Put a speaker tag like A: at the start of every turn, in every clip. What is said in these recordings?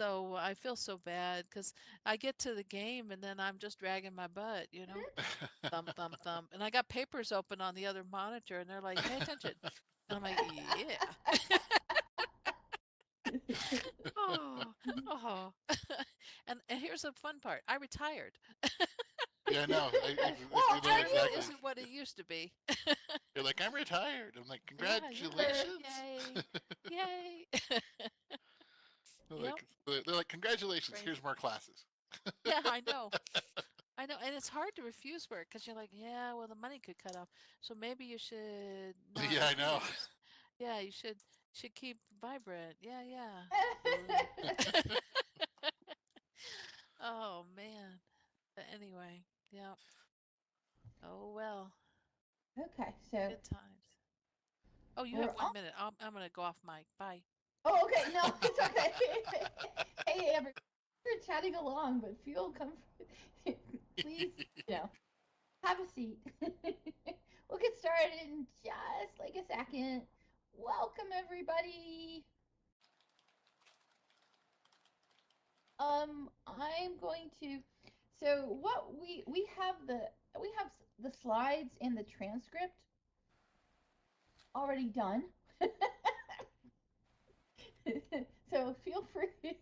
A: so I feel so bad because I get to the game and then I'm just dragging my butt, thump, thump, thump. And I got papers open on the other monitor and they're like, pay attention. And I'm like, yeah. Oh, oh. And here's the fun part. I retired.
B: Yeah, no,
A: Well,
B: exactly.
A: isn't what it used to be.
B: You're like, I'm retired. I'm like,
A: Yeah,
B: congratulations.
A: yay, yay. Yep,
B: they're like, congratulations.
A: great.
B: Here's more classes.
A: Yeah, I know. I know, and it's hard to refuse work because you're like, yeah, well, the money could cut off, so maybe you should not
B: Yeah, I know.
A: refuse. Yeah, you should keep vibrant. Yeah, yeah. Oh man. But anyway, yeah. Oh well.
C: Okay, so
A: Good times. Oh, you
C: we're
A: have 1 minute. I'm gonna go off mic. Bye.
C: Oh, okay. No, it's okay. Hey, everyone, we're chatting along, but feel comfortable. Please, have a seat. We'll get started in just like a second. Welcome, everybody. I'm going to. So what we have the slides and the transcript already done. So feel free.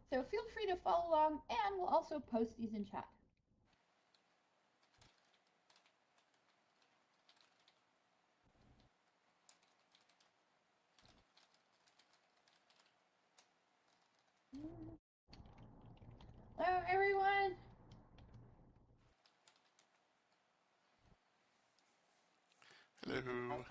C: So feel free to follow along, and we'll also post these in chat. Hello, everyone.
B: Hello.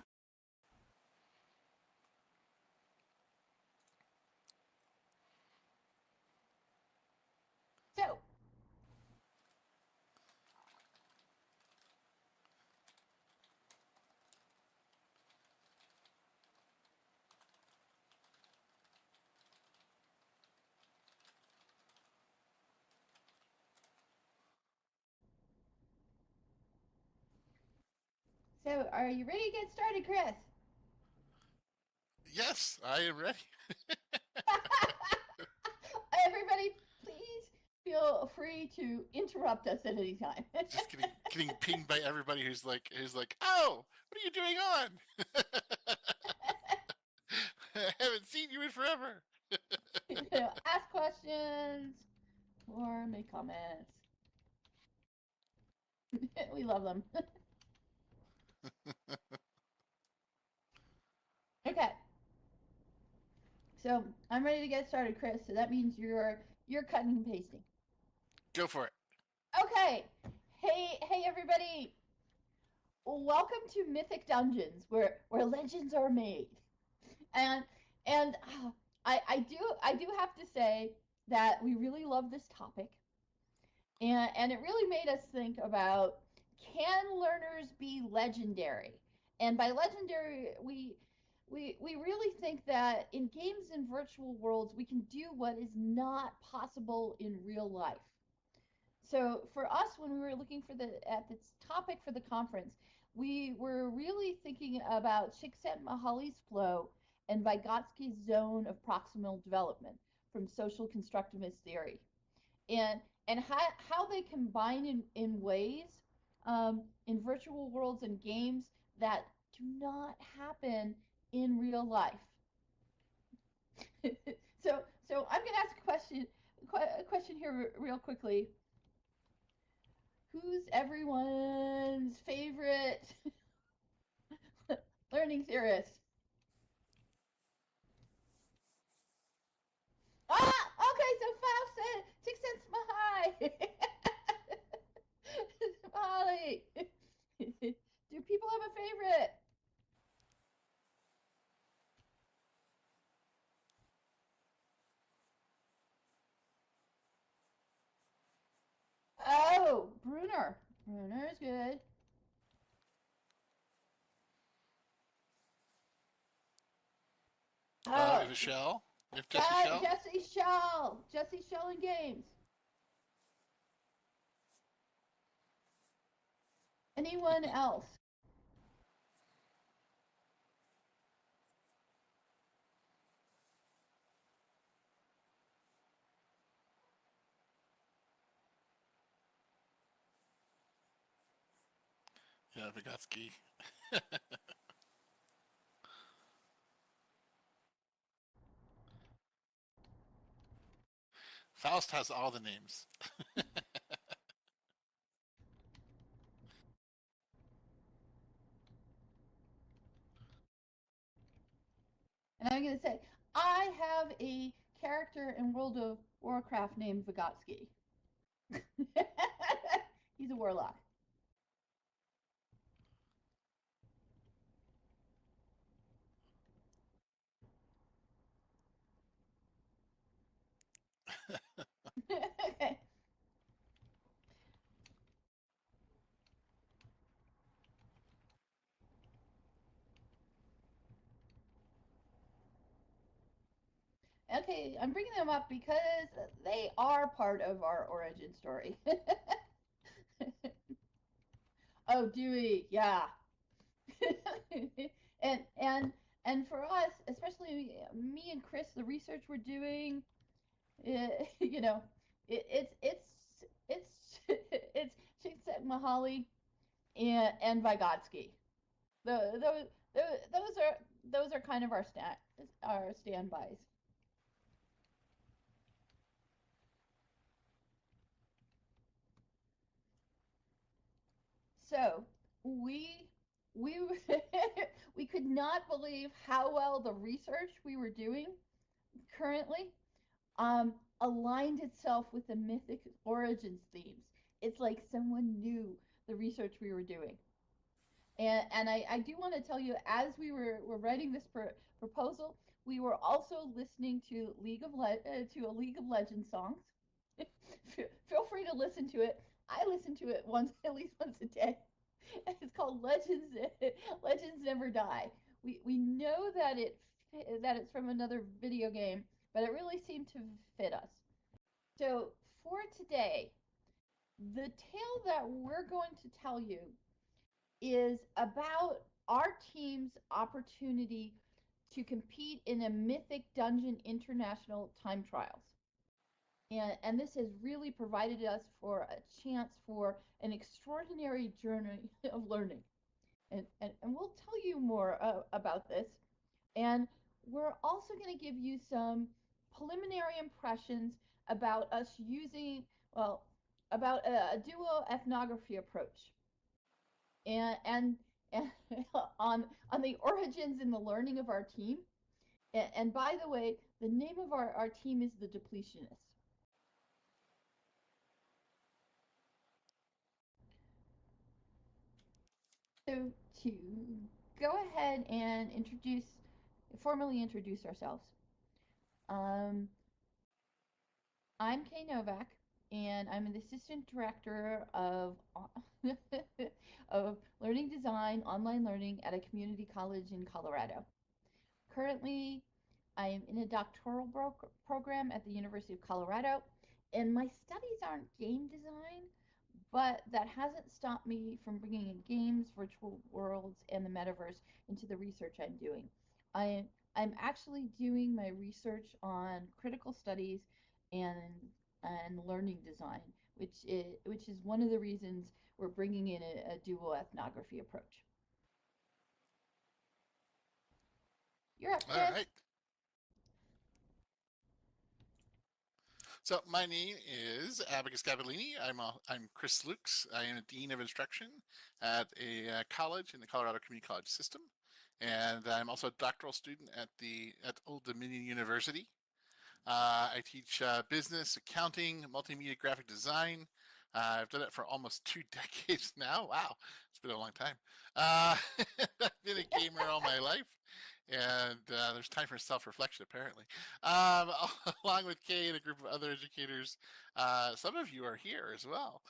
C: So, are you ready to get started, Chris?
B: Yes, I am ready.
C: Everybody, please feel free to interrupt us at any time.
B: Just getting pinged by everybody who's like, oh, what are you doing on? I haven't seen you in forever.
C: Ask questions or make comments. We love them. Okay. So I'm ready to get started, Chris. So that means you're cutting and pasting.
B: Go for it.
C: Okay. Hey everybody. Welcome to Mythic Dungeons, where legends are made. And I do have to say that we really love this topic. And it really made us think about, can learners be legendary? And by legendary, we really think that in games and virtual worlds, we can do what is not possible in real life. So for us, when we were looking at this topic for the conference, we were really thinking about Csikszentmihalyi's flow and Vygotsky's zone of proximal development from social constructivist theory, and how they combine in ways in virtual worlds and games that do not happen in real life. So I'm going to ask a question here real quickly. Who's everyone's favorite learning theorist? Okay, so Faust said Csikszentmihalyi. Do people have a favorite? Oh, Brunner. Brunner is good.
B: If a shell. If Jesse Shell.
C: Jesse Shell. Jesse Shell in games. Anyone else?
B: Yeah, Vygotsky. Faust has all the names.
C: And I'm going to say, I have a character in World of Warcraft named Vygotsky. He's a warlock. Okay. Okay, I'm bringing them up because they are part of our origin story. Oh, Dewey, yeah. and and and for us, especially me and Chris, the research we're doing, you know, it's it's Csikszentmihalyi and Vygotsky. The, those those are kind of our standbys. So we we could not believe how well the research we were doing currently aligned itself with the mythic origins themes. It's like someone knew the research we were doing. And I do want to tell you, as we were writing this proposal, we were also listening to a League of Legends songs. Feel free to listen to it. I listen to it once, at least once a day. It's called Legends. Legends Never Die. We know that it's from another video game, but it really seemed to fit us. So for today, the tale that we're going to tell you is about our team's opportunity to compete in a Mythic Dungeon International time trials. And this has really provided us for a chance for an extraordinary journey of learning. And we'll tell you more about this. And we're also going to give you some preliminary impressions about us using, well, about a duoethnography approach. And on the origins and the learning of our team. And by the way, the name of our team is the Depletionists. So to go ahead and formally introduce ourselves. I'm Kay Novak, and I'm an assistant director of of learning design, online learning at a community college in Colorado. Currently, I am in a doctoral program at the University of Colorado, and my studies aren't game design, but that hasn't stopped me from bringing in games, virtual worlds, and the metaverse into the research I'm doing. I'm actually doing my research on critical studies and learning design, which is one of the reasons we're bringing in a duoethnography approach. You're up, Chris.
B: All right. So my name is Abacus Capalini. I'm Chris Luchs. I am a Dean of Instruction at a college in the Colorado Community College system. And I'm also a doctoral student at Old Dominion University. I teach business, accounting, multimedia graphic design. I've done it for almost 2 decades now. Wow, it's been a long time. I've been a gamer all my life, and there's time for self-reflection, apparently. Along with Kay and a group of other educators, some of you are here as well.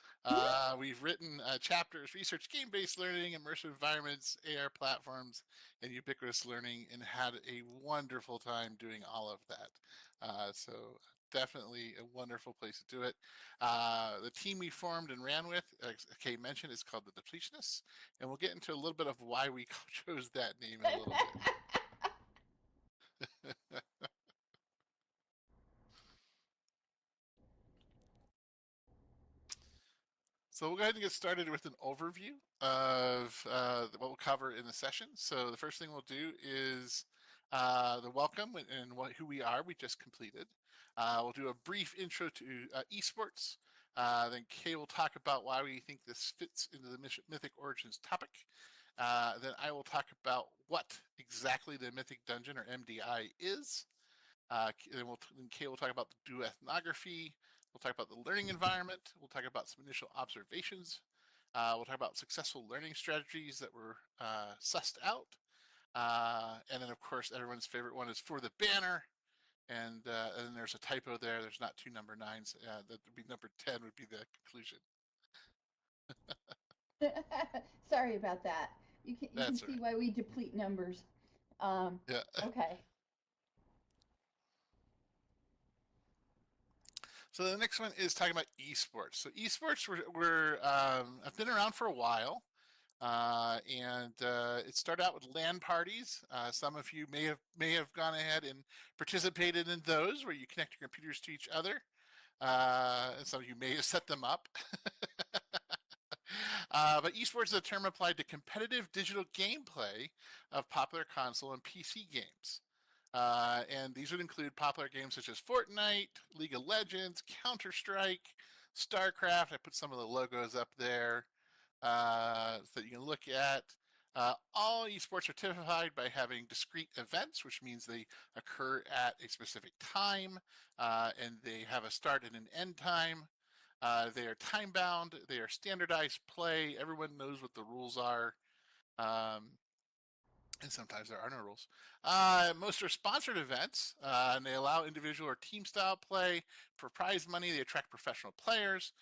B: We've written chapters, research game-based learning, immersive environments, AR platforms, and ubiquitous learning, and had a wonderful time doing all of that. So definitely a wonderful place to do it. The team we formed and ran with, as Kay mentioned, is called the Depletionists, and we'll get into a little bit of why we chose that name in a little bit. So So we'll go ahead and get started with an overview of what we'll cover in the session. So the first thing we'll do is the welcome and who we are. We just completed. We'll do a brief intro to esports. Then Kay will talk about why we think this fits into the Mythic Origins topic. Then I will talk about what exactly the Mythic Dungeon or MDI is. Then Kay will talk about the Duoethnography. We'll talk about the learning environment. We'll talk about some initial observations. We'll talk about successful learning strategies that were sussed out. And then, of course, everyone's favorite one is for the banner. And then there's a typo there. There's not two number 9s. That would be number 10 would be the conclusion.
C: Sorry about that. You can see
B: right.
C: why we deplete numbers.
B: Yeah.
C: Okay.
B: So the next one is talking about esports. So esports have been around for a while, and it started out with LAN parties. Some of you may have gone ahead and participated in those, where you connect your computers to each other. And some of you may have set them up. But esports is a term applied to competitive digital gameplay of popular console and PC games. And these would include popular games such as Fortnite, League of Legends, Counter-Strike, StarCraft. I put some of the logos up there so that you can look at. All esports are typified by having discrete events, which means they occur at a specific time, and they have a start and an end time. They are time-bound. They are standardized play. Everyone knows what the rules are. And sometimes there are no rules. Most are sponsored events, and they allow individual or team-style play. For prize money, they attract professional players.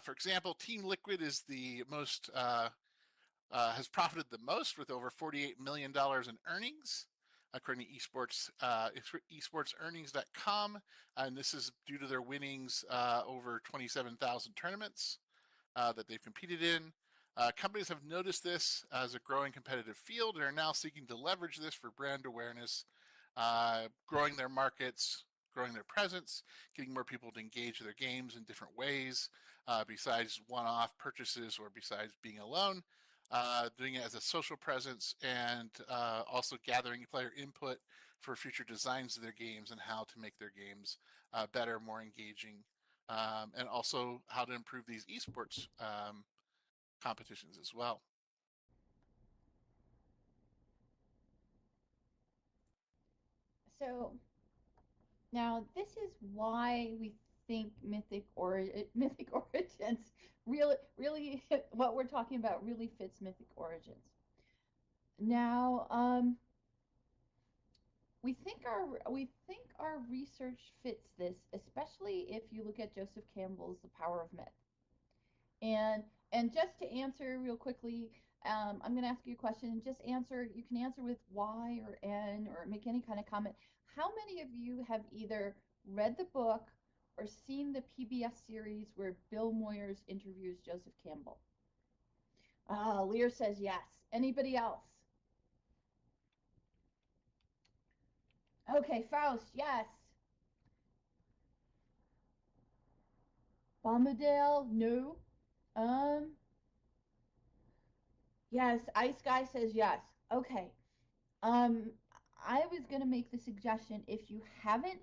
B: For example, Team Liquid is the most has profited the most with over $48 million in earnings, according to esportsearnings.com, and this is due to their winnings over 27,000 tournaments that they've competed in. Companies have noticed this as a growing competitive field and are now seeking to leverage this for brand awareness, growing their markets, growing their presence, getting more people to engage their games in different ways, besides one-off purchases or besides being alone, doing it as a social presence, and also gathering player input for future designs of their games and how to make their games better, more engaging, and also how to improve these esports competitions as well.
C: So now this is why we think Mythic Origins really what we're talking about really fits Mythic Origins. Now, we think our research fits this, especially if you look at Joseph Campbell's The Power of Myth. And just to answer real quickly, I'm going to ask you a question. Just answer. You can answer with Y or N or make any kind of comment. How many of you have either read the book or seen the PBS series where Bill Moyers interviews Joseph Campbell? Lear says yes. Anybody else? Okay, Faust, yes. Bombadil, no. Yes, Ice Guy says yes. Okay. I was gonna make the suggestion if you haven't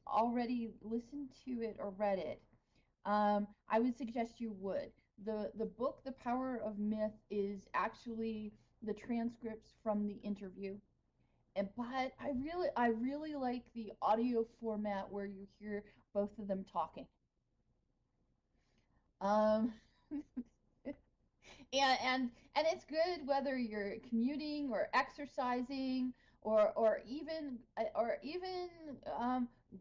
C: already listened to it or read it, I would suggest you would. The book The Power of Myth is actually the transcripts from the interview. But I really like the audio format where you hear both of them talking. Um and it's good whether you're commuting or exercising or even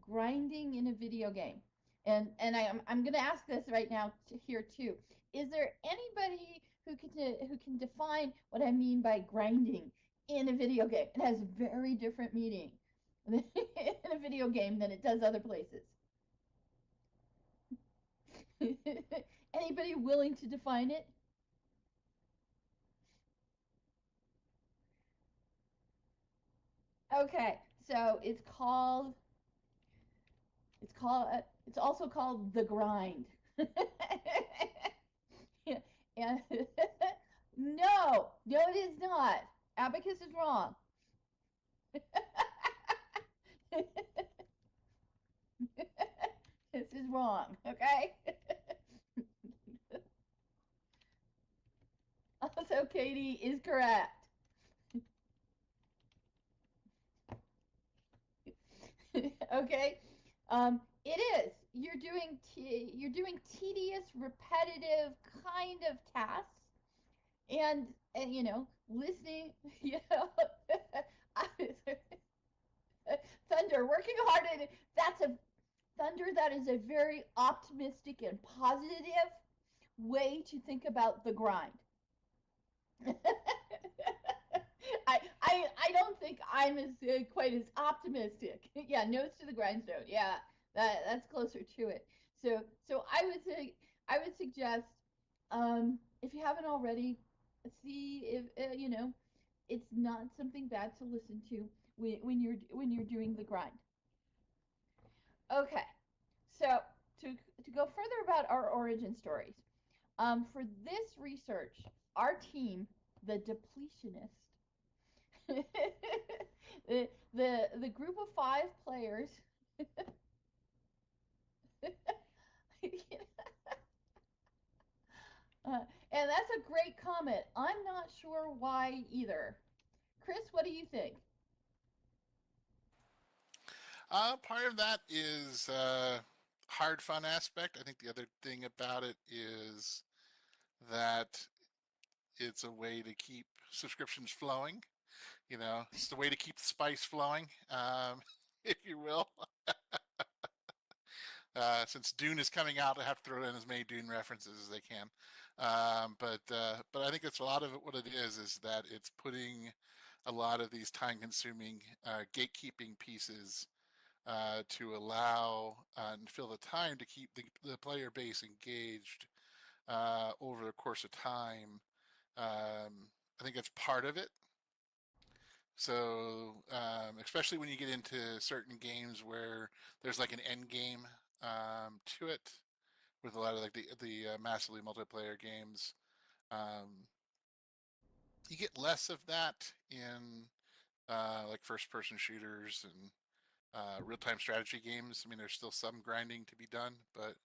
C: grinding in a video game. And I'm going to ask this right now here too. Is there anybody who can define what I mean by grinding in a video game? It has very different meaning in a video game than it does other places. Anybody willing to define it? Okay, so it's also called the grind. And no, it is not. Abacus is wrong. This is wrong, okay? Also, Katie is correct. Okay, it is. You're doing tedious, repetitive kind of tasks, and listening. Thunder, working hard at it. That is a very optimistic and positive way to think about the grind. I don't think I'm quite as optimistic. Yeah, nose to the grindstone. Yeah, that's closer to it. So I would suggest, if you haven't already, see if it's not something bad to listen to when you're doing the grind. Okay, so to go further about our origin stories, for this research, our team, the Depletionists, the group of 5 players, and that's a great comment. I'm not sure why either. Chris, what do you think?
B: Part of that is hard fun aspect. I think the other thing about it is that it's a way to keep subscriptions flowing. It's the way to keep the spice flowing, if you will. Since Dune is coming out, I have to throw in as many Dune references as I can. But I think it's a lot of it. What it is that it's putting a lot of these time-consuming gatekeeping pieces to allow and fill the time to keep the player base engaged over the course of time. I think that's part of it. So, especially when you get into certain games where there's like an end game to it, with a lot of like the massively multiplayer games, you get less of that in like first-person shooters and real-time strategy games. I mean, there's still some grinding to be done, but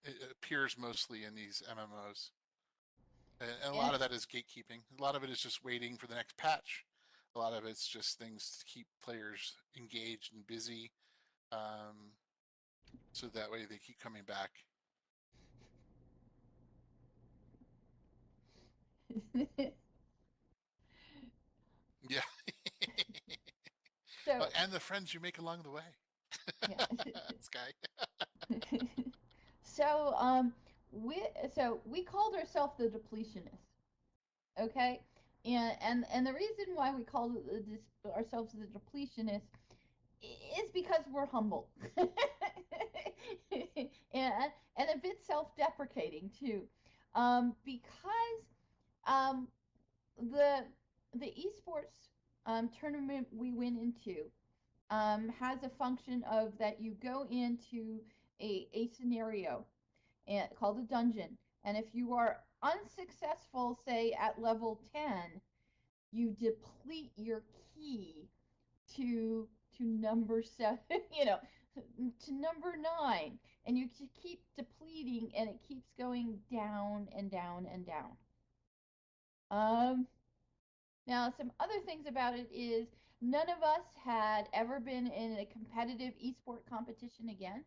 B: it appears mostly in these MMOs. And a lot of that is gatekeeping. A lot of it is just waiting for the next patch. A lot of it's just things to keep players engaged and busy, so that way they keep coming back. Yeah.
C: So,
B: and the friends you make along the way.
C: yeah.
B: Sky.
C: So we called ourselves the Depletionists. Okay, and the reason why we called ourselves the Depletionists is because we're humble and a bit self-deprecating too, because the esports tournament we went into has a function of that you go into a scenario called a dungeon, and if you are unsuccessful, say at level 10, you deplete your key to number 7, to number 9, and you keep depleting, and it keeps going down and down and down. Now, some other things about it is none of us had ever been in a competitive esport competition again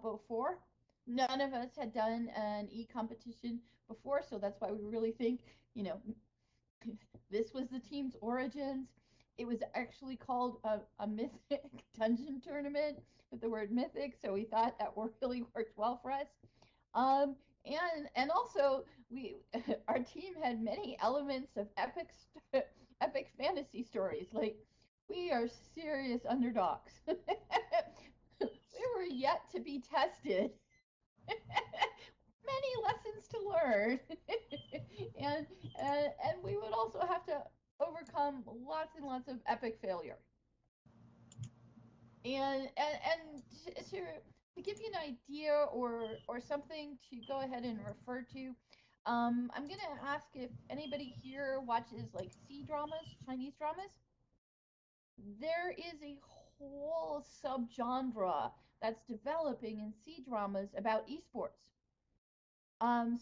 C: before. None of us had done an e-competition before, so that's why we really think, this was the team's origins. It was actually called a Mythic Dungeon Tournament with the word mythic, so we thought that really worked well for us. And also our team had many elements of epic fantasy stories. Like, we are serious underdogs. We were yet to be tested. Many lessons to learn. and we would also have to overcome lots and lots of epic failure. And to give you an idea or something to go ahead and refer to, I'm gonna ask if anybody here watches like C dramas, Chinese dramas. There is a whole subgenre that's developing in C dramas about esports.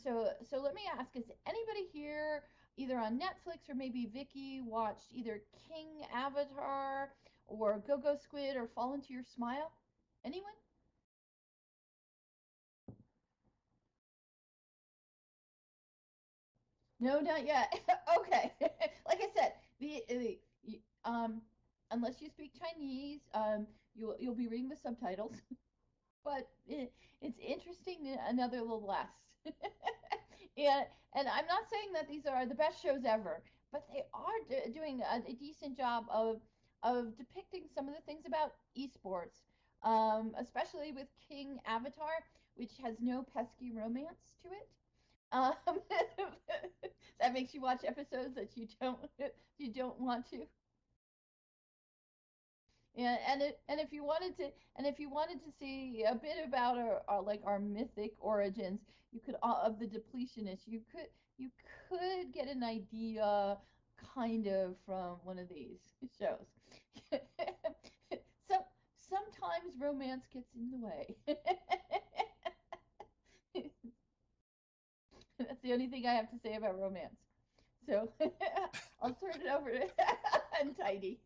C: So let me ask: is anybody here either on Netflix or maybe Vicky watched either King Avatar or Go Go Squid or Fall Into Your Smile? Anyone? No, not yet. Okay. Like I said, unless you speak Chinese, you'll be reading the subtitles. But it's interesting. Another little less. and and I'm not saying that these are the best shows ever, but they are doing a decent job of depicting some of the things about esports, especially with King Avatar, which has no pesky romance to it. That makes you watch episodes that you don't want to. Yeah, and if you wanted to see a bit about our mythic origins, you could of the Depletionists, you could get an idea kind of from one of these shows. so sometimes romance gets in the way. That's the only thing I have to say about romance. So I'll turn it over to Untidy.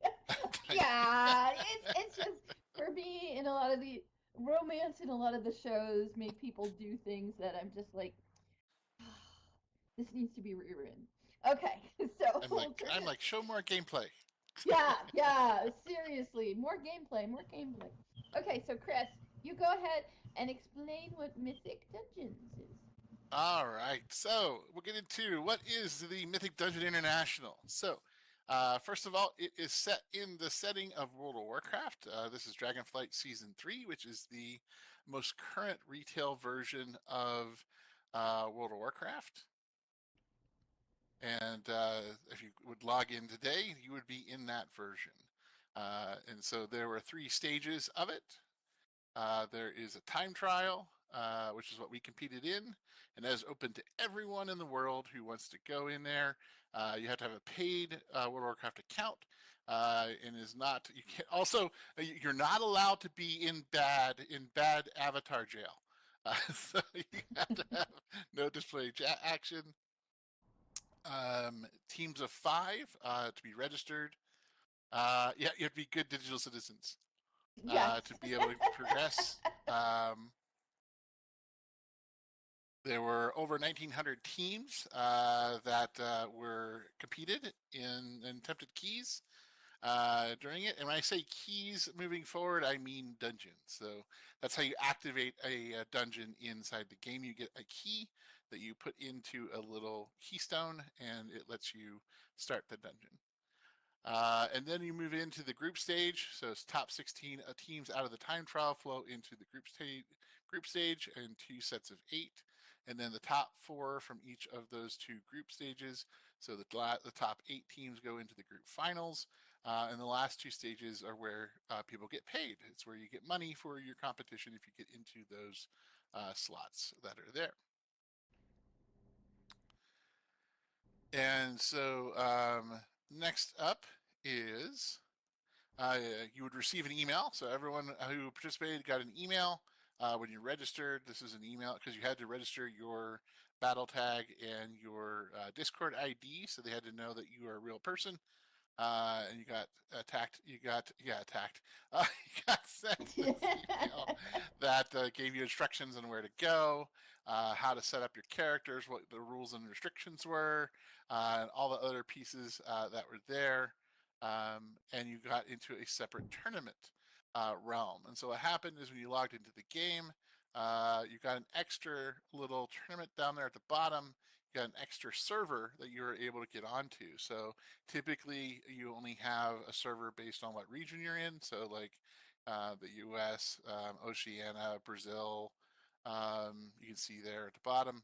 C: Yeah, it's just for me in a lot of the romance in a lot of the shows make people do things that I'm just like, this needs to be rewritten. Okay, so
B: I'm like, show more gameplay.
C: yeah, seriously, more gameplay, more gameplay. Okay, so Chris, you go ahead and explain what Mythic Dungeons is.
B: All right, so we'll get into what is the Mythic Dungeon International. So, first of all, it is set in the setting of World of Warcraft. This is Dragonflight Season 3, which is the most current retail version of World of Warcraft. And if you would log in today, you would be in that version. And so there were 3 stages of it. There is a time trial, which is what we competed in, and that is open to everyone in the world who wants to go in there. You have to have a paid World of Warcraft account, and is not. You can also you're not allowed to be in bad avatar jail. So you have to have no display action. Teams of 5 to be registered. Yeah, you have to be good digital citizens
C: Yes.
B: to be able to progress. There were over 1,900 teams that were competed in attempted keys during it. And when I say keys moving forward, I mean dungeons. So that's how you activate a dungeon inside the game. You get a key that you put into a little keystone, and it lets you start the dungeon. And then you move into the group stage. So it's top 16 teams out of the time trial flow into the group stage in 2 sets of 8. And then the top 4 from each of those 2 group stages. So the top 8 teams go into the group finals. And the last 2 stages are where people get paid. It's where you get money for your competition if you get into those slots that are there. And so next up is you would receive an email. So everyone who participated got an email when you registered. This is an email because you had to register your battle tag and your Discord ID, so they had to know that you are a real person. And you got attacked. You got attacked. You got sent this email that gave you instructions on where to go, how to set up your characters, what the rules and restrictions were, and all the other pieces that were there. And you got into a separate tournament realm. And so what happened is when you logged into the game, you got an extra little tournament down there at the bottom. You got an extra server that you were able to get onto. So typically you only have a server based on what region you're in. So like the US, Oceania, Brazil, you can see there at the bottom.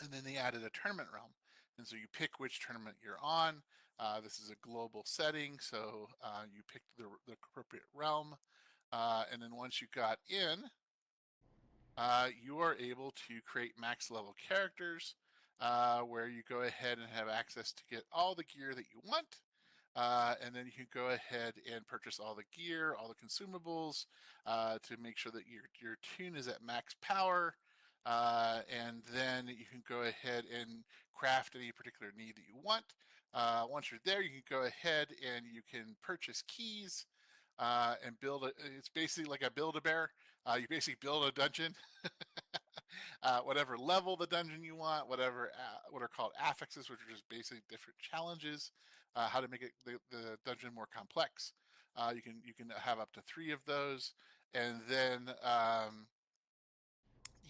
B: And then they added a tournament realm. And so you pick which tournament you're on. This is a global setting, so you picked the appropriate realm. And then once you got in, you are able to create max level characters where you go ahead and have access to get all the gear that you want. And then you can go ahead and purchase all the gear, all the consumables to make sure that your tune is at max power. And then you can go ahead and craft any particular need that you want. Once you're there, you can go ahead and you can purchase keys and build a. It's basically like a Build-A-Bear. You basically build a dungeon, whatever level the dungeon you want, whatever what are called affixes, which are just basically different challenges, how to make it the dungeon more complex. You can have up to 3 of those, and then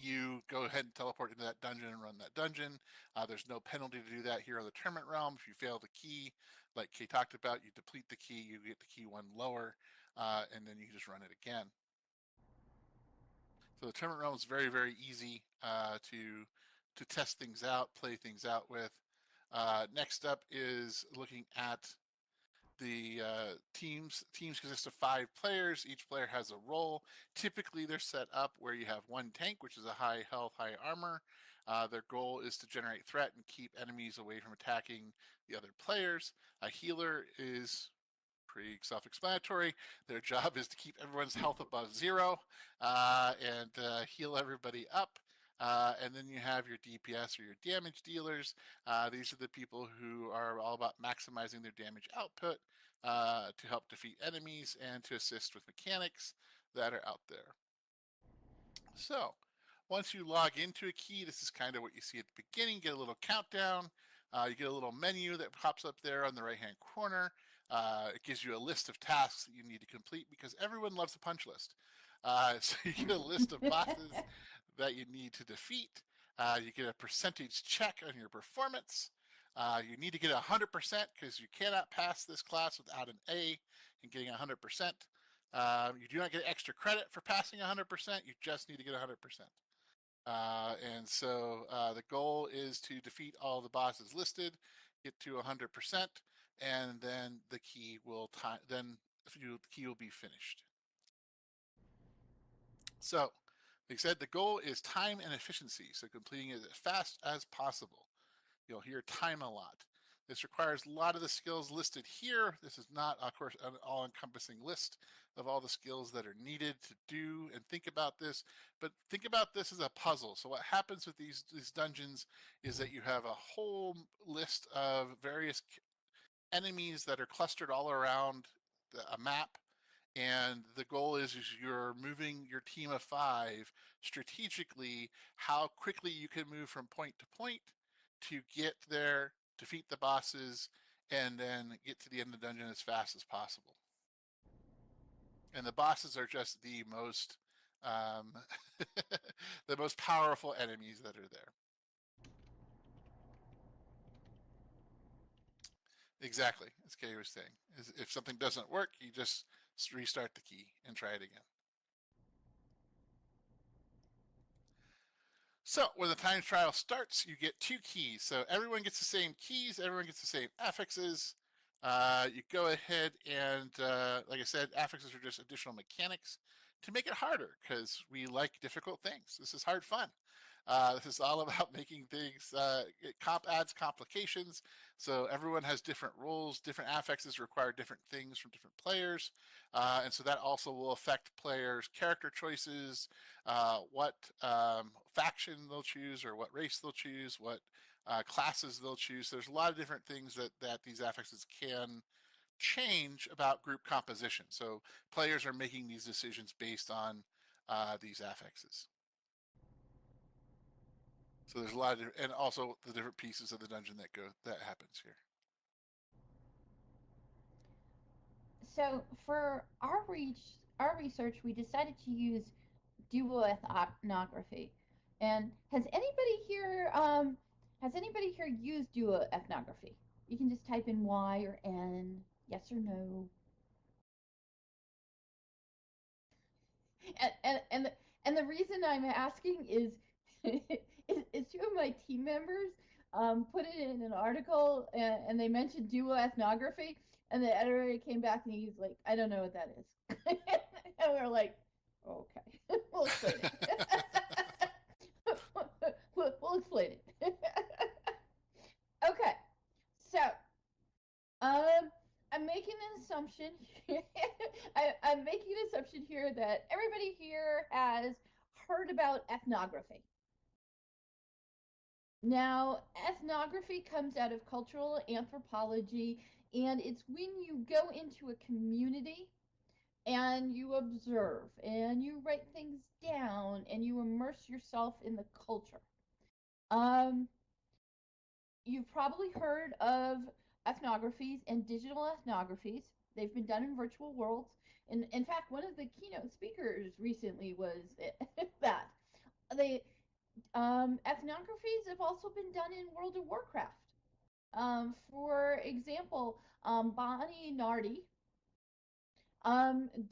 B: you go ahead and teleport into that dungeon and run that dungeon. There's no penalty to do that here on the tournament realm. If you fail the key, like Kay talked about, you deplete the key, you get the key 1 lower, and then you can just run it again. So the tournament realm is very, very easy to test things out, play things out with. Next up is looking at the teams. Teams consist of 5 players. Each player has a role. Typically, they're set up where you have 1 tank, which is a high health, high armor. Their goal is to generate threat and keep enemies away from attacking the other players. A healer is pretty self-explanatory. Their job is to keep everyone's health above 0 and heal everybody up. And then you have your DPS or your damage dealers. These are the people who are all about maximizing their damage output to help defeat enemies and to assist with mechanics that are out there. So once you log into a key, this is kind of what you see at the beginning. You get a little countdown. You get a little menu that pops up there on the right-hand corner. It gives you a list of tasks that you need to complete because everyone loves a punch list. So you get a list of bosses that you need to defeat. You get a percentage check on your performance. You need to get 100% because you cannot pass this class without an A and getting 100%. You do not get extra credit for passing 100%. You just need to get 100%. And so the goal is to defeat all the bosses listed, get to 100%, and then the key will the key will be finished. So, like I said, the goal is time and efficiency, so completing it as fast as possible. You'll hear time a lot. This requires a lot of the skills listed here. This is not, of course, an all-encompassing list of all the skills that are needed to do and think about this, but think about this as a puzzle. So what happens with these dungeons is that you have a whole list of various enemies that are clustered all around a map, and the goal is you're moving your team of 5 strategically, how quickly you can move from point to point to get there, defeat the bosses, and then get to the end of the dungeon as fast as possible. And the bosses are just the most the most powerful enemies that are there. Exactly, as Kay was saying. If something doesn't work, you just restart the key and try it again. So when the time trial starts, you get 2 keys. So everyone gets the same keys, everyone gets the same affixes. You go ahead and, like I said, affixes are just additional mechanics to make it harder because we like difficult things. This is hard fun. This is all about making things, it adds complications. So everyone has different roles, different affixes require different things from different players. And so that also will affect players' character choices, what faction they'll choose or what race they'll choose, what classes they'll choose. So there's a lot of different things that these affixes can change about group composition. So players are making these decisions based on these affixes. So there's a lot of, and also the different pieces of the dungeon that happens here.
C: So for our research, we decided to use Duoethnography. And has anybody here used Duoethnography? You can just type in Y or N, yes or no. And the reason I'm asking is is 2 of my team members put it in an article and they mentioned Duoethnography, and the editor came back and he's like, I don't know what that is. And we're like, okay, we'll explain it. we'll explain it. Okay, so I'm making an assumption. I'm making an assumption here that everybody here has heard about ethnography. Now, ethnography comes out of cultural anthropology, and it's when you go into a community and you observe and you write things down and you immerse yourself in the culture. You've probably heard of ethnographies and digital ethnographies. They've been done in virtual worlds. And in fact, one of the keynote speakers recently was that. They ethnographies have also been done in World of Warcraft. For example, Bonnie Nardi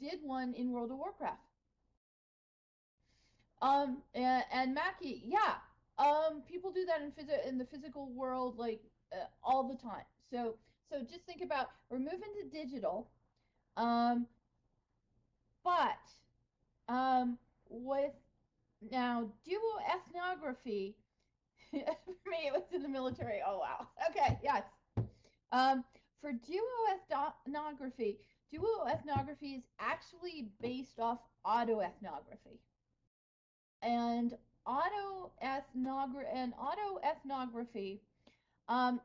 C: did one in World of Warcraft. And Mackie, yeah, people do that in the physical world like all the time. So just think about we're moving to digital, but with now duoethnography. For me, it was in the military. Oh wow. Okay, yes. For duoethnography is actually based off autoethnography. And autoethnography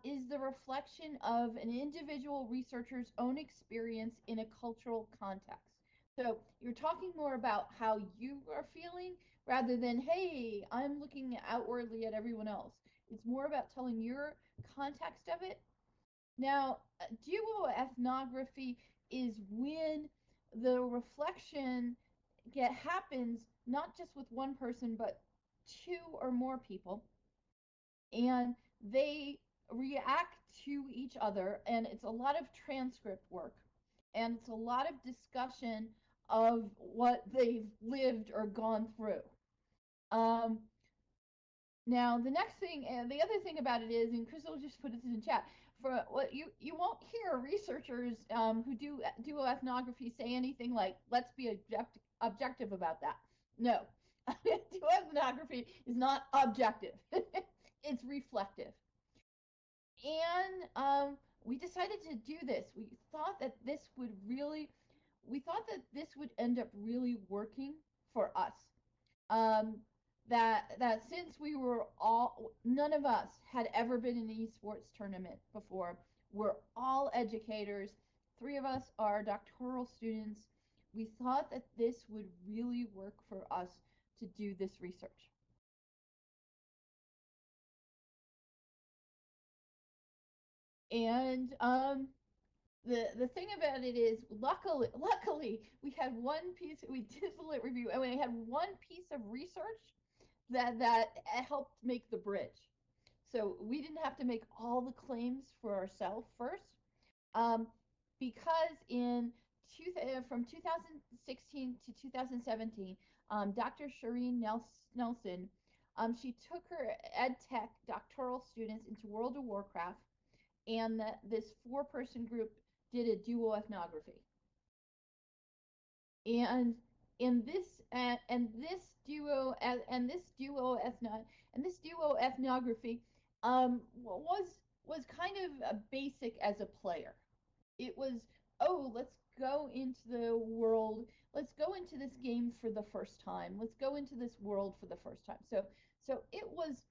C: is the reflection of an individual researcher's own experience in a cultural context. So you're talking more about how you are feeling rather than, hey, I'm looking outwardly at everyone else. It's more about telling your context of it. Now, duoethnography is when the reflection happens not just with one person, but two or more people, and they react to each other, and it's a lot of transcript work, and it's a lot of discussion of what they've lived or gone through. Now, the next thing, and the other thing about it is, and Crystal just put this in chat, for what you won't hear researchers who do ethnography say anything like, let's be objective about that. No, duoethnography is not objective. It's reflective. And we decided to do this. We thought that this would end up really working for us. That since we were none of us had ever been in an esports tournament before. We're all educators. 3 of us are doctoral students. We thought that this would really work for us to do this research. And the thing about it is, luckily, we had one piece. We did a lit review, and we had one piece of research that helped make the bridge. So we didn't have to make all the claims for ourselves first, because from 2016 to 2017, Dr. Shireen Nelson, she took her ed tech doctoral students into World of Warcraft, and this 4-person group did a duoethnography. And this duoethnography was kind of basic as a player. It was, oh, let's go into the world. Let's go into this game for the first time. Let's go into this world for the first time. So it was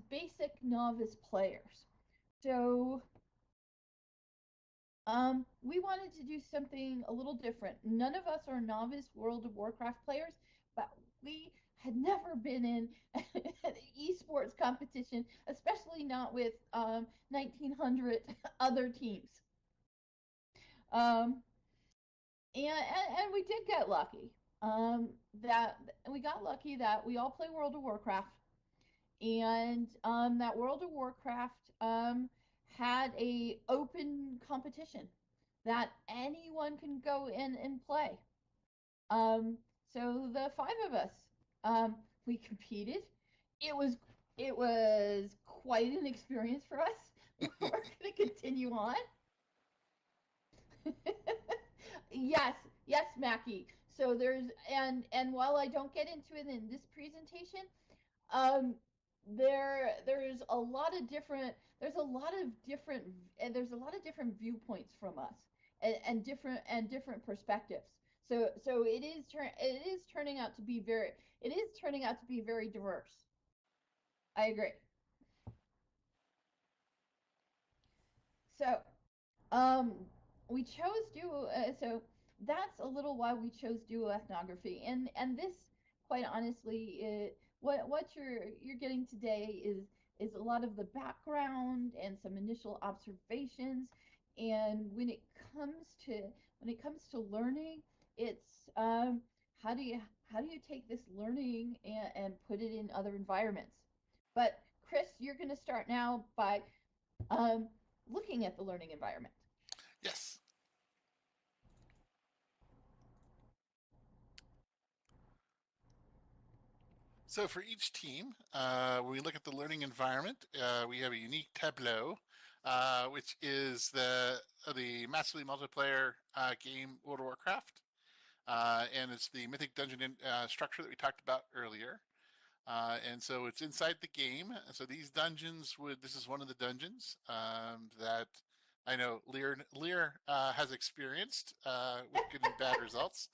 C: basic novice players. So we wanted to do something a little different. None of us are novice World of Warcraft players, but we had never been in an esports competition, especially not with 1,900 other teams. And we did get lucky. We got lucky that we all play World of Warcraft, and that World of Warcraft had a open competition that anyone can go in and play. So the 5 of us, we competed. It was quite an experience for us. We're going to continue on. Yes, Mackie. So there's and while I don't get into it in this presentation, there's a lot of different viewpoints from us, and different perspectives. So it is turning out to be very diverse. I agree. So um we chose so that's a little why we chose duoethnography, and this, quite honestly, what you're getting today is a lot of the background and some initial observations. And when it comes to learning, it's how do you take this learning and put it in other environments. But Chris, you're going to start now by um, looking at the learning environment.
B: Yes. So for each team, when we look at the learning environment, we have a unique tableau, which is the massively multiplayer game World of Warcraft, and it's the Mythic Dungeon structure that we talked about earlier. And so it's inside the game. So these dungeons this is one of the dungeons that I know Lear has experienced with good and bad results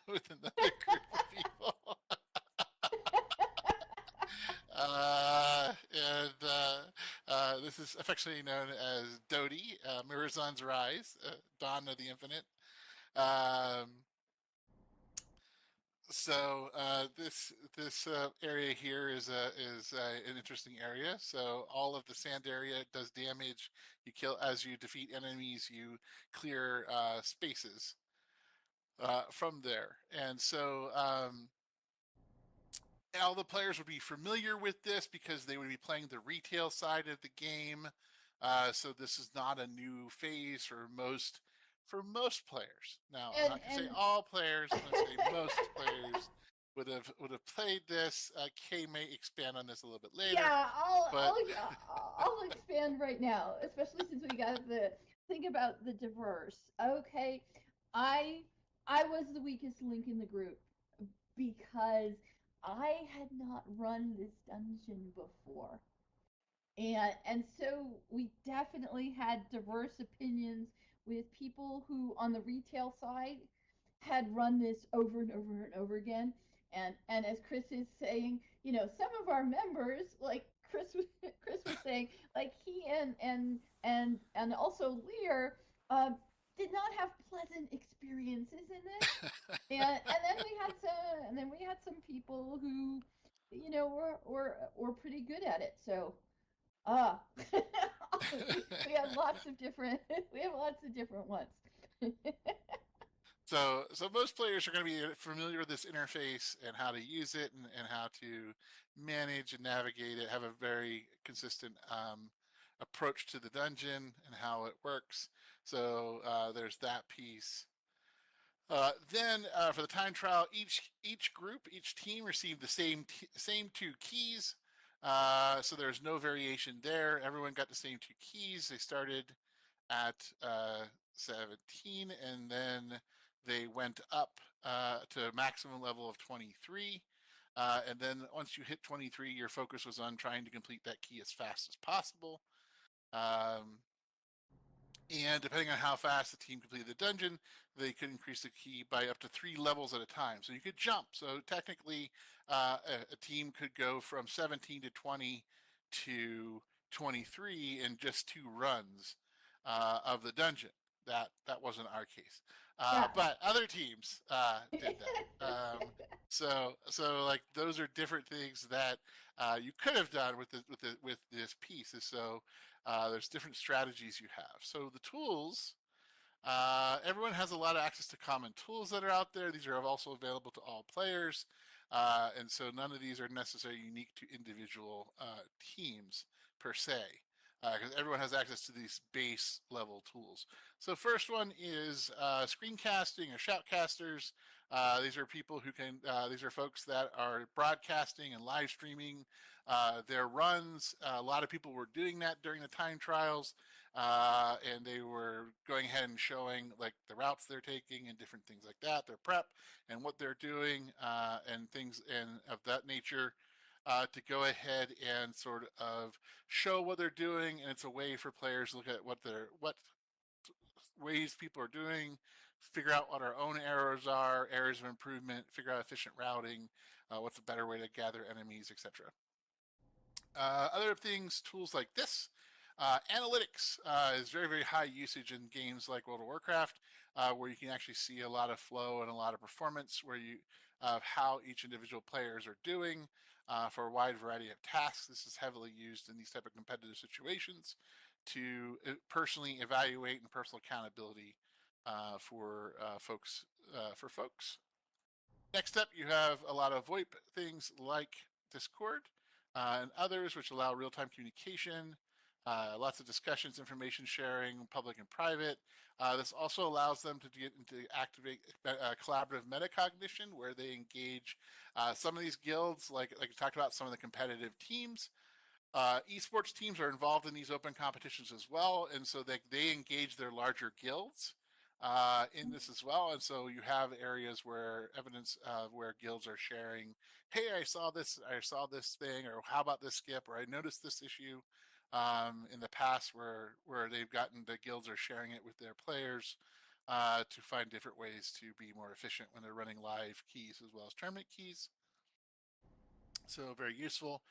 B: with another group of people. And this is affectionately known as Dodie, Mirazon's Rise, Dawn of the Infinite. So this area here is an interesting area. So all of the sand area does damage. You kill as you defeat enemies. You clear spaces from there, and so all the players would be familiar with this because they would be playing the retail side of the game. So this is not a new phase for most players. Now, I'm not going to say all players. I'm going to say most players would have played this. Kay may expand on this a little bit later.
C: Yeah, I'll expand right now, especially since we got the think about the diverse. Okay, I was the weakest link in the group because I had not run this dungeon before. And so we definitely had diverse opinions with people who on the retail side had run this over and over and over again. And as Chris is saying, some of our members, like Chris was saying, like he and also Lear, did not have pleasant experiences in this. and then we had some people who were pretty good at it. So we have lots of different ones.
B: So most players are going to be familiar with this interface and how to use it and how to manage and navigate it, have a very consistent approach to the dungeon and how it works. So there's that piece. Then for the time trial, each group, each team received the same two keys. So there's no variation there. Everyone got the same two keys. They started at 17, and then they went up to a maximum level of 23. And then once you hit 23, your focus was on trying to complete that key as fast as possible. And depending on how fast the team completed the dungeon, they could increase the key by up to 3 levels at a time. So you could jump. So technically, a team could go from 17 to 20 to 23 in just 2 runs of the dungeon. That wasn't our case, but other teams did that. So like those are different things that you could have done with this piece. So there's different strategies you have. So the tools, everyone has a lot of access to common tools that are out there. These are also available to all players. And so none of these are necessarily unique to individual teams per se, because everyone has access to these base level tools. So first one is screencasting or shoutcasters. These are people who can, these are folks that are broadcasting and live streaming their runs. A lot of people were doing that during the time trials, and they were going ahead and showing like the routes they're taking and different things like that, their prep and what they're doing, and things and of that nature. to go ahead and sort of show what they're doing, and it's a way for players to look at what ways people are doing, figure out what our own errors are, areas of improvement, figure out efficient routing, what's a better way to gather enemies, etc. Other things, tools like this. Analytics is very, very high usage in games like World of Warcraft, where you can actually see a lot of flow and a lot of performance, where you how each individual players are doing for a wide variety of tasks. This is heavily used in these type of competitive situations to personally evaluate and personal accountability for folks. Next up, you have a lot of VoIP things like Discord and others, which allow real-time communication, lots of discussions, information sharing, public and private. This also allows them to get into activate collaborative metacognition, where they engage some of these guilds, like I talked about, some of the competitive teams. Esports teams are involved in these open competitions as well, and so they engage their larger guilds in this as well. And so you have areas where evidence where guilds are sharing, hey, I saw this thing, or how about this skip, or I noticed this issue in the past, where they've gotten, the guilds are sharing it with their players to find different ways to be more efficient when they're running live keys as well as tournament keys. So very useful.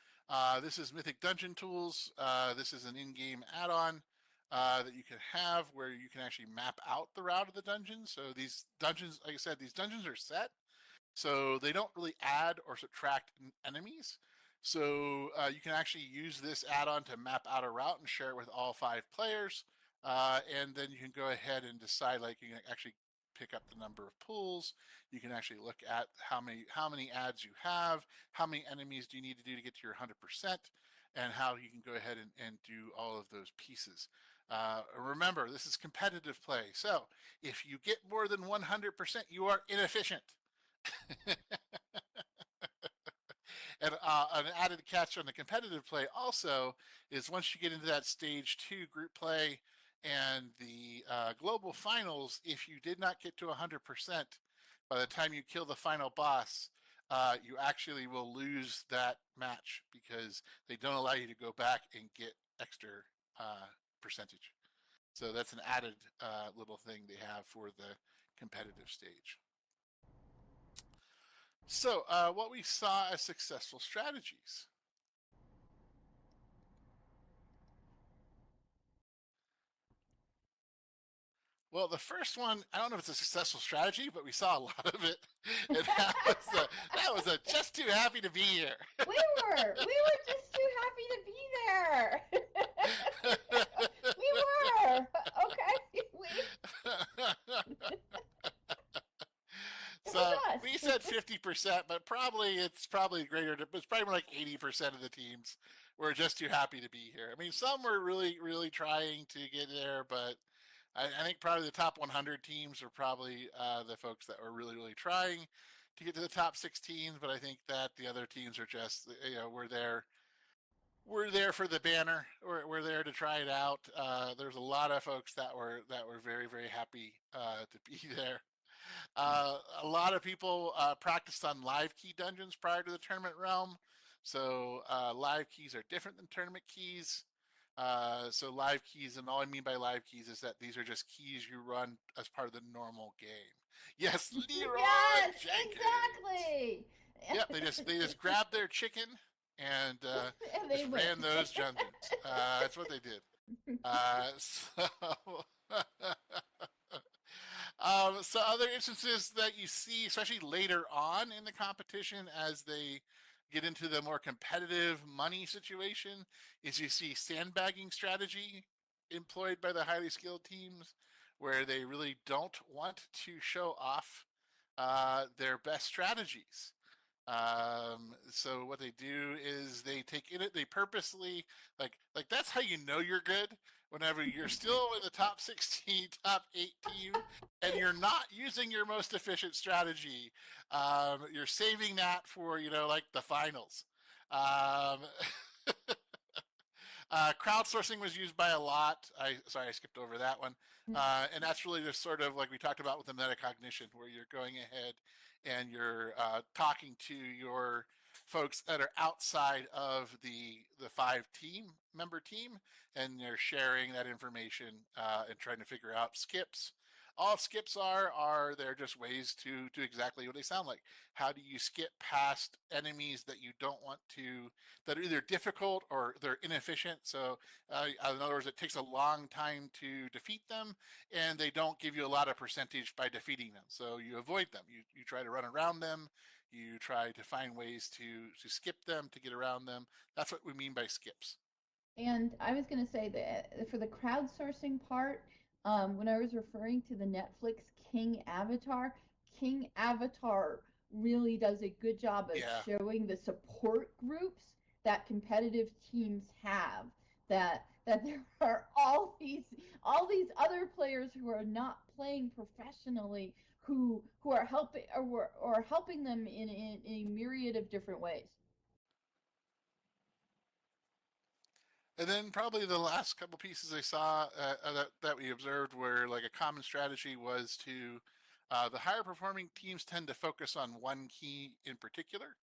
B: This is Mythic Dungeon Tools. This is an in-game add-on that you can have, where you can actually map out the route of the dungeon. So these dungeons, like I said, these dungeons are set, so they don't really add or subtract enemies. So you can actually use this add-on to map out a route and share it with all 5 players. And then you can go ahead and decide, like, you can actually pick up the number of pools. You can actually look at how many ads you have, how many enemies do you need to do to get to your 100%, and how you can go ahead and do all of those pieces. Remember, this is competitive play, so if you get more than 100%, you are inefficient. And an added catch on the competitive play also is, once you get into that stage 2 group play and the global finals, if you did not get to 100% by the time you kill the final boss, you actually will lose that match, because they don't allow you to go back and get extra percentage. So that's an added little thing they have for the competitive stage. So what we saw as successful strategies. Well, the first one, I don't know if it's a successful strategy, but we saw a lot of it. And that was a just too happy to be here.
C: We were just too happy to be there. We were. Okay.
B: So we said 50%, but it's probably greater. It's probably more like 80% of the teams were just too happy to be here. I mean, some were really, really trying to get there, but I think probably the top 100 teams are probably the folks that were really, really trying to get to the top 16. But I think that the other teams are just, we're there for the banner. We're there to try it out. There's a lot of folks that were very, very happy to be there. A lot of people practiced on live key dungeons prior to the tournament realm. So live keys are different than tournament keys. So live keys, and all I mean by live keys is that these are just keys you run as part of the normal game. Yes, Leroy
C: yes,
B: Jenkins.
C: exactly.
B: Yep, they just grabbed their chicken and just ran those dungeons. That's what they did. So other instances that you see, especially later on in the competition, as they get into the more competitive money situation, is you see sandbagging strategy employed by the highly skilled teams, where they really don't want to show off their best strategies. So what they do is they purposely, like that's how you know you're good, whenever you're still in the top 16, top 8 team, and you're not using your most efficient strategy. You're saving that for, like the finals. Crowdsourcing was used by a lot. Sorry, I skipped over that one. And that's really just sort of like we talked about with the metacognition, where you're going ahead and you're talking to your folks that are outside of the 5 member team, and they're sharing that information and trying to figure out skips. All skips are they're just ways to exactly what they sound like. How do you skip past enemies that you don't want to, that are either difficult or they're inefficient? So in other words, it takes a long time to defeat them, and they don't give you a lot of percentage by defeating them. So you avoid them. You try to run around them. You try to find ways to skip them, to get around them. That's what we mean by skips.
C: And I was going to say that for the crowdsourcing part, when I was referring to the Netflix King Avatar really does a good job of showing the support groups that competitive teams have. That there are all these other players who are not playing professionally who are helping them in a myriad of different ways.
B: And then probably the last couple pieces I saw that we observed were like a common strategy was to the higher performing teams tend to focus on one key in particular.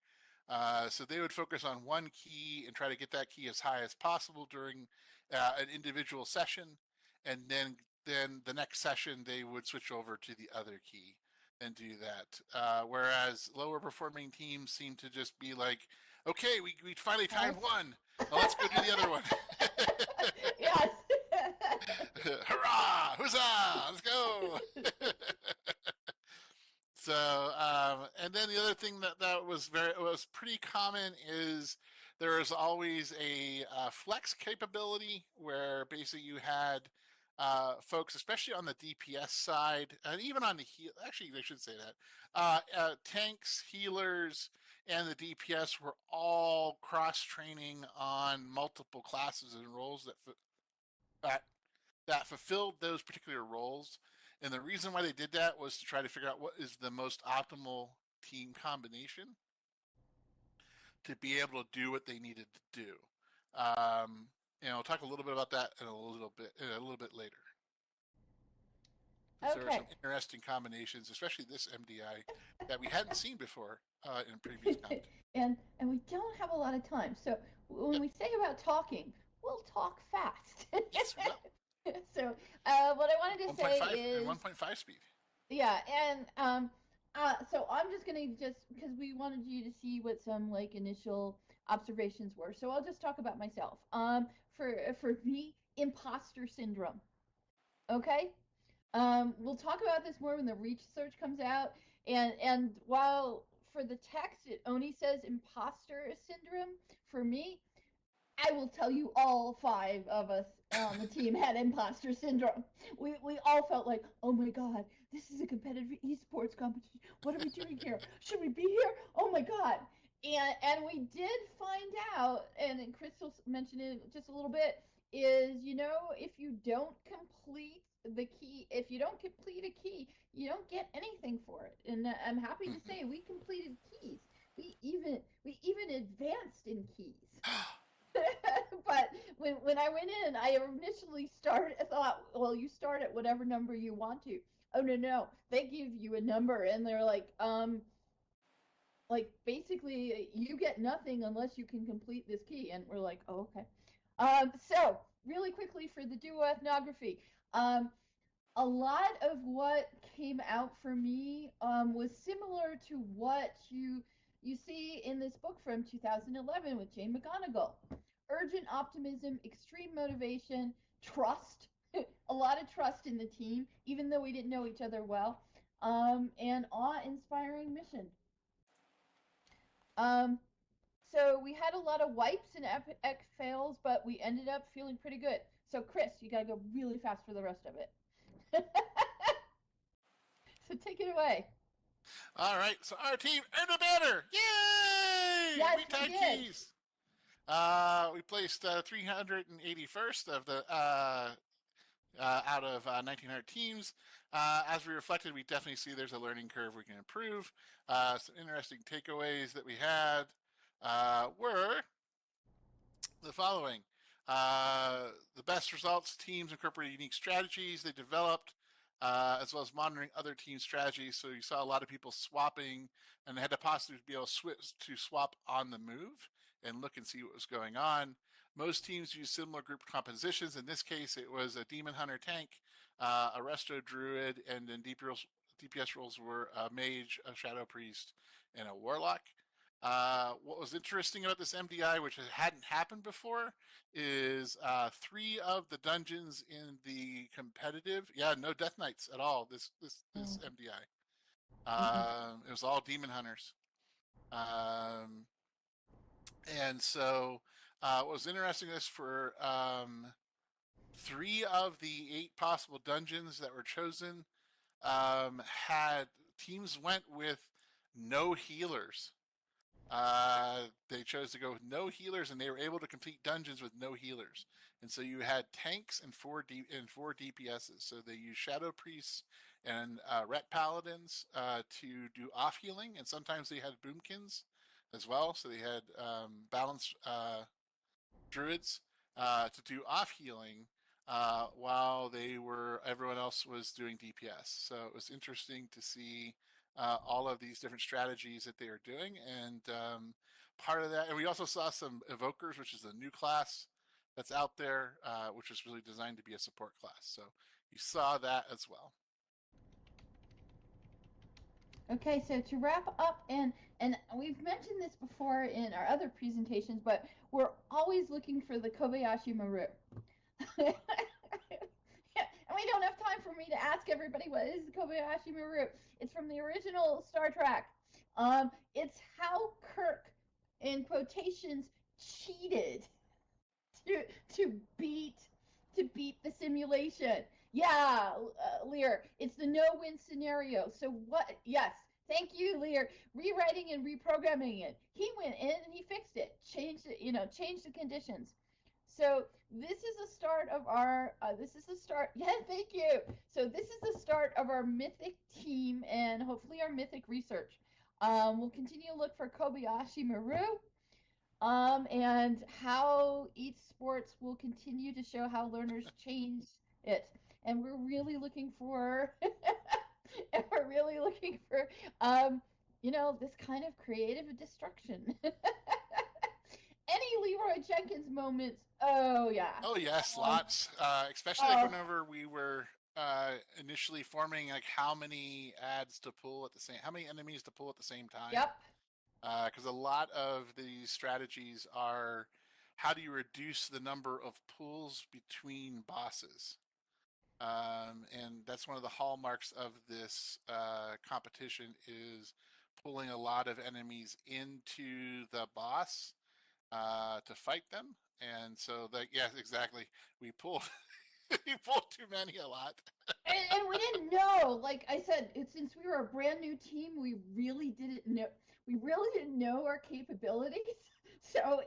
B: So they would focus on one key and try to get that key as high as possible during an individual session, and then the next session they would switch over to the other key and do that. Whereas lower performing teams seem to just be like, okay, we finally timed one. Well, let's go do the other one.
C: Yes.
B: Hurrah! Huzzah! Let's go! So, and then the other thing that was pretty common is there is always a flex capability where basically you had folks, especially on the DPS side, and even on the heal. Actually, they should say that tanks, healers, and the DPS were all cross training on multiple classes and roles that fulfilled those particular roles. And the reason why they did that was to try to figure out what is the most optimal team combination to be able to do what they needed to do. And I'll talk a little bit about that in a little bit later. Okay. There are some interesting combinations, especially this MDI, that we hadn't seen before in previous content.
C: and we don't have a lot of time, so when we say about talking, we'll talk fast.
B: Yes, we will.
C: So what I wanted to say is
B: 1.5 speed.
C: Yeah, and so I'm just gonna because we wanted you to see what some like initial observations were. So I'll just talk about myself. For me, imposter syndrome. Okay. We'll talk about this more when the research comes out. And while for the text it only says imposter syndrome, for me, I will tell you all 5 of us on the team had imposter syndrome. We all felt like, oh my God, this is a competitive esports competition. What are we doing here? Should we be here? Oh my God. And we did find out, and Crystal mentioned it just a little bit, is, if you don't complete the key, if you don't complete a key, you don't get anything for it. And I'm happy to say we completed keys. We even advanced in keys. But when I went in, I initially thought, well, you start at whatever number you want to. Oh, no. They give you a number, and they're like basically, you get nothing unless you can complete this key. And we're like, oh, okay. So, really quickly for the Duoethnography. A lot of what came out for me was similar to what you see in this book from 2011 with Jane McGonigal. Urgent optimism, extreme motivation, trust, a lot of trust in the team, even though we didn't know each other well, and awe-inspiring mission. So we had a lot of wipes and epic fails, but we ended up feeling pretty good. So Chris, you gotta go really fast for the rest of it. So take it away.
B: All right, so our team earned a banner. Yay!
C: Yes,
B: we tied keys. We placed 381st of the out of 1,900 teams. As we reflected, we definitely see there's a learning curve we can improve. Some interesting takeaways that we had were the following. The best results, teams incorporated unique strategies they developed as well as monitoring other team strategies. So you saw a lot of people swapping, and they had the possibility to be able to swap on the move and look and see what was going on. Most teams use similar group compositions. In this case, it was a Demon Hunter tank, a Resto Druid, and then DPS roles were a Mage, a Shadow Priest, and a Warlock. What was interesting about this MDI, which hadn't happened before, is 3 of the dungeons in the competitive, no Death Knights at all. This MDI, it was all Demon Hunters, and so what was interesting is for 3 of the 8 possible dungeons that were chosen had teams went with no healers. They chose to go with no healers, and they were able to complete dungeons with no healers. And so you had tanks and 4 DPSs. So they used Shadow Priests and Ret Paladins to do off healing, and sometimes they had Boomkins as well. So they had balanced Druids to do off healing while everyone else was doing DPS. So it was interesting to see all of these different strategies that they are doing, and part of that, and we also saw some evokers, which is a new class that's out there, which is really designed to be a support class. So you saw that as well.
C: Okay, so to wrap up, and we've mentioned this before in our other presentations, but we're always looking for the Kobayashi Maru. And we don't have time for me to ask everybody what is the Kobayashi Maru. It's from the original Star Trek. It's how Kirk, in quotations, cheated to beat the simulation. Yeah, Lear, it's the no-win scenario. So what? Yes, thank you, Lear. Rewriting and reprogramming it. He went in and he fixed it, changed it, changed the conditions. So this is the start of our. Yeah, thank you. So this is the start of our Mythic team and hopefully our Mythic research. We'll continue to look for Kobayashi Maru. And how each sports will continue to show how learners change it. And we're really looking for, this kind of creative destruction. Any Leroy Jenkins moments? Oh, yeah.
B: Oh, yes, lots. Especially like whenever we were initially forming, like how many ads to pull at the same, how many enemies to pull at the same time.
C: Yep.
B: Because a lot of these strategies are how do you reduce the number of pulls between bosses? And that's one of the hallmarks of this competition is pulling a lot of enemies into the boss to fight them. And so yes, exactly. We pulled we pulled too many a lot.
C: and we didn't know. Like I said, since we were a brand new team, we really didn't know. We really didn't know our capabilities. So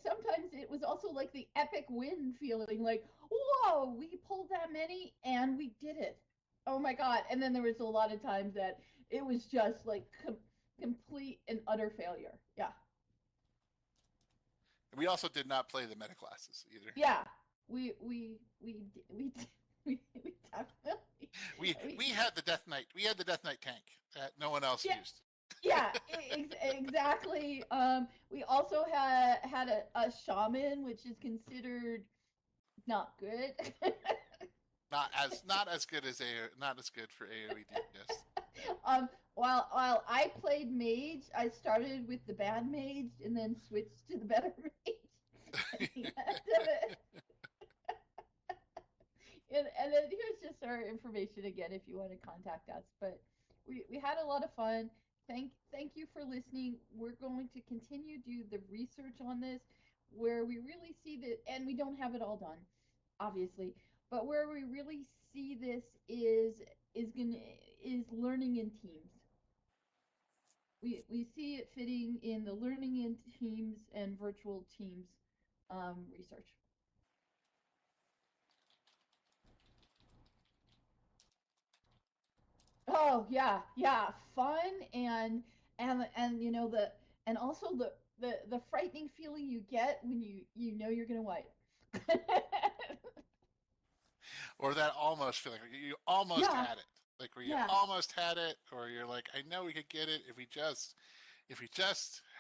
C: sometimes it was also like the epic win feeling, like, whoa, we pulled that many and we did it. Oh my God. And then there was a lot of times that it was just like complete and utter failure. Yeah.
B: We also did not play the meta classes either.
C: Yeah. We definitely
B: we had the Death Knight. We had the Death Knight tank that no one else used.
C: Yeah, exactly. We also had a shaman, which is considered not good.
B: not as good for AoE DPS.
C: While I played mage, I started with the bad mage and then switched to the better mage at the end of it. And then here's just our information again if you want to contact us. But we had a lot of fun. Thank you for listening. We're going to continue to do the research on this where we really see that, and we don't have it all done, obviously, but where we really see this is learning in teams. We see it fitting in the learning in teams and virtual teams research. Oh yeah, fun and also the frightening feeling you get when you know you're gonna wipe.
B: or that almost feeling, like you almost
C: Yeah.
B: had it, like where you
C: Yeah.
B: almost had it, or you're like, I know we could get it if we just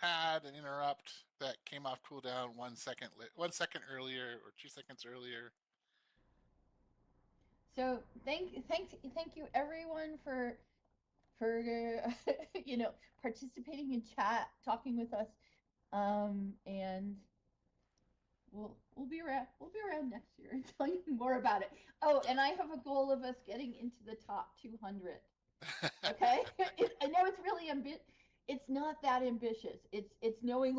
B: had an interrupt that came off cooldown 1 second earlier or 2 seconds earlier.
C: So thank you everyone for participating in chat, talking with us, and we'll be around next year and tell you more about it. Oh, and I have a goal of us getting into the top 200. Okay, I know it's really it's not that ambitious. It's knowing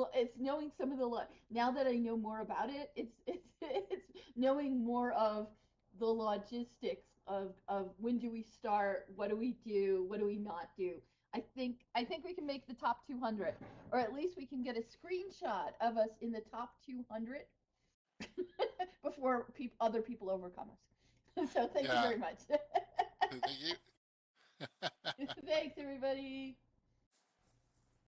C: some of the now that I know more about it. It's knowing more of the logistics of when do we start, what do we do, what do we not do. I think we can make the top 200, or at least we can get a screenshot of us in the top 200 before other people overcome us. So thank you very much.
B: Thank you.
C: Thanks, everybody.